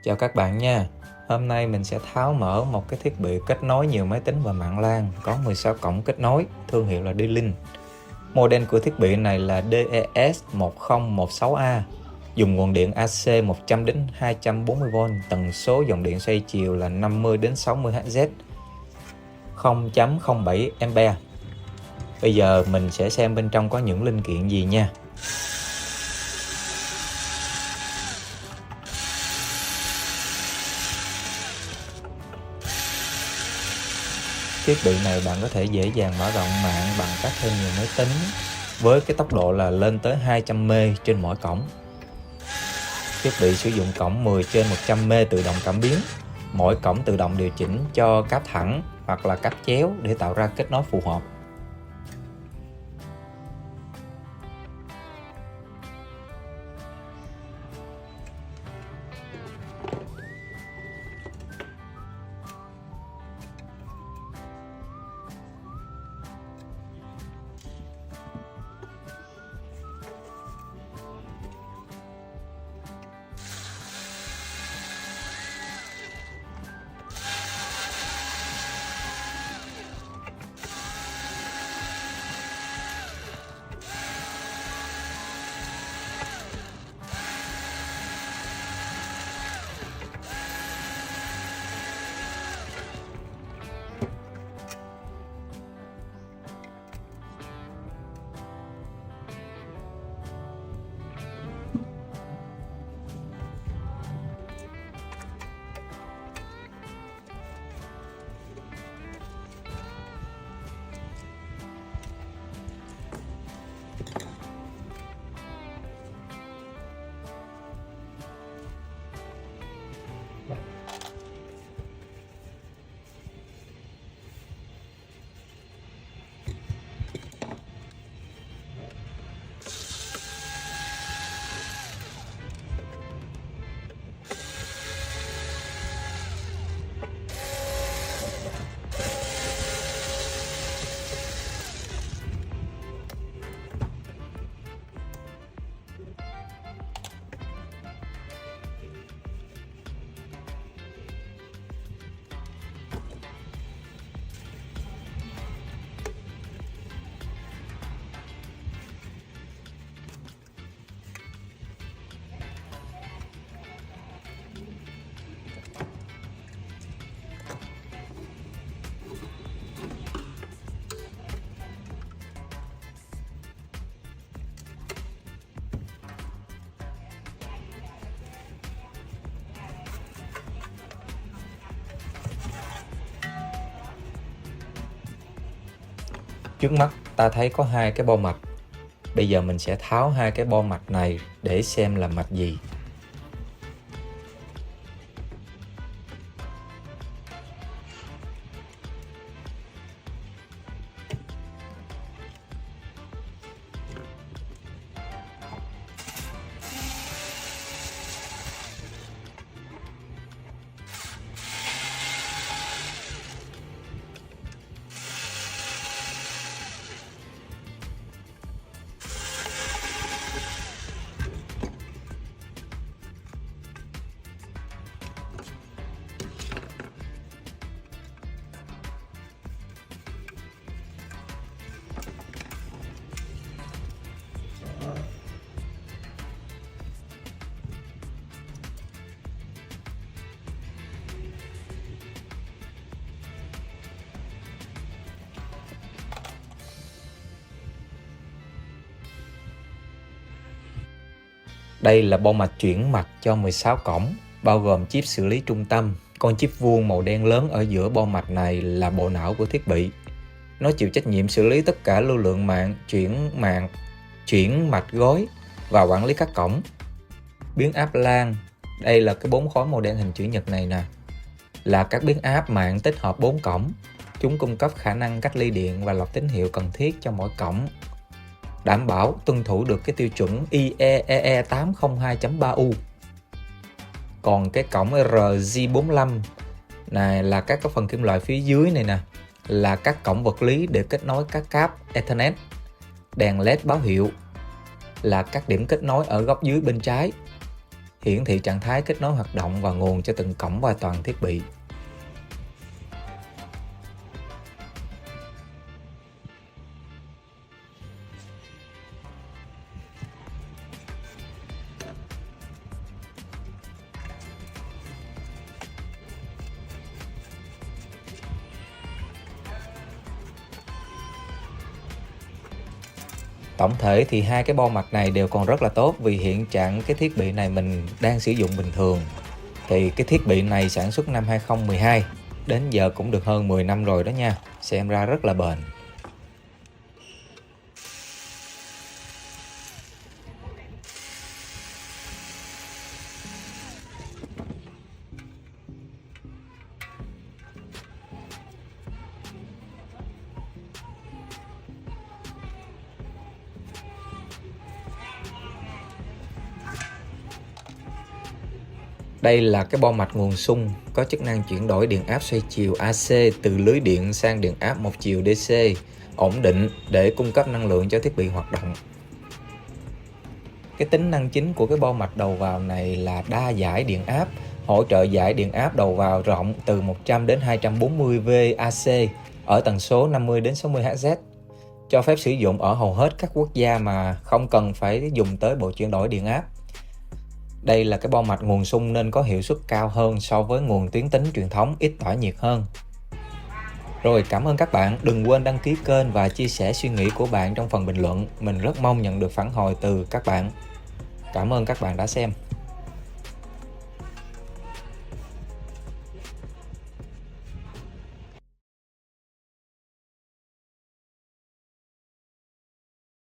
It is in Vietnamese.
Chào các bạn nha. Hôm nay mình sẽ tháo mở một cái thiết bị kết nối nhiều máy tính và mạng LAN có 16 cổng kết nối, thương hiệu là D-Link. Model của thiết bị này là DES1016A, dùng nguồn điện AC 100 đến 240V, tần số dòng điện xoay chiều là 50 đến 60 Hz, 0.07A. Bây giờ mình sẽ xem bên trong có những linh kiện gì nha. Thiết bị này bạn có thể dễ dàng mở rộng mạng bằng cách thêm nhiều máy tính với cái tốc độ là lên tới 200M trên mỗi cổng. Thiết bị sử dụng cổng 10/100M tự động cảm biến. Mỗi cổng tự động điều chỉnh cho cáp thẳng hoặc là cáp chéo để tạo ra kết nối phù hợp. Trước mắt ta thấy có hai cái bo mạch. Bây giờ mình sẽ tháo hai cái bo mạch này để xem là mạch gì. Đây là bo mạch chuyển mạch cho 16 cổng, bao gồm chip xử lý trung tâm. Con chip vuông màu đen lớn ở giữa bo mạch này là bộ não của thiết bị. Nó chịu trách nhiệm xử lý tất cả lưu lượng mạng, chuyển mạch gối và quản lý các cổng. Biến áp LAN, đây là cái 4 khối màu đen hình chữ nhật này nè, là các biến áp mạng tích hợp 4 cổng. Chúng cung cấp khả năng cách ly điện và lọc tín hiệu cần thiết cho mỗi cổng, đảm bảo tuân thủ được cái tiêu chuẩn IEEE 802.3U. Còn cái cổng RJ45 này là các cái phần kim loại phía dưới này nè, là các cổng vật lý để kết nối các cáp Ethernet. Đèn LED báo hiệu là các điểm kết nối ở góc dưới bên trái. hiển thị trạng thái kết nối hoạt động và nguồn cho từng cổng và toàn thiết bị. Tổng thể thì hai cái bo mặt này đều còn rất là tốt vì hiện trạng cái thiết bị này mình đang sử dụng bình thường. Thì cái thiết bị này sản xuất năm 2012, đến giờ cũng được hơn 10 năm rồi đó nha, xem ra rất là bền. Đây là cái bo mạch nguồn xung có chức năng chuyển đổi điện áp xoay chiều AC từ lưới điện sang điện áp một chiều DC ổn định để cung cấp năng lượng cho thiết bị hoạt động. Cái tính năng chính của cái bo mạch đầu vào này là đa giải điện áp, hỗ trợ giải điện áp đầu vào rộng từ 100 đến 240V AC ở tần số 50 đến 60 Hz, cho phép sử dụng ở hầu hết các quốc gia mà không cần phải dùng tới bộ chuyển đổi điện áp. Đây là cái bo mạch nguồn xung nên có hiệu suất cao hơn so với nguồn tuyến tính truyền thống ít tỏa nhiệt hơn. Rồi, cảm ơn các bạn, đừng quên đăng ký kênh và chia sẻ suy nghĩ của bạn trong phần bình luận, mình rất mong nhận được phản hồi từ các bạn. Cảm ơn các bạn đã xem.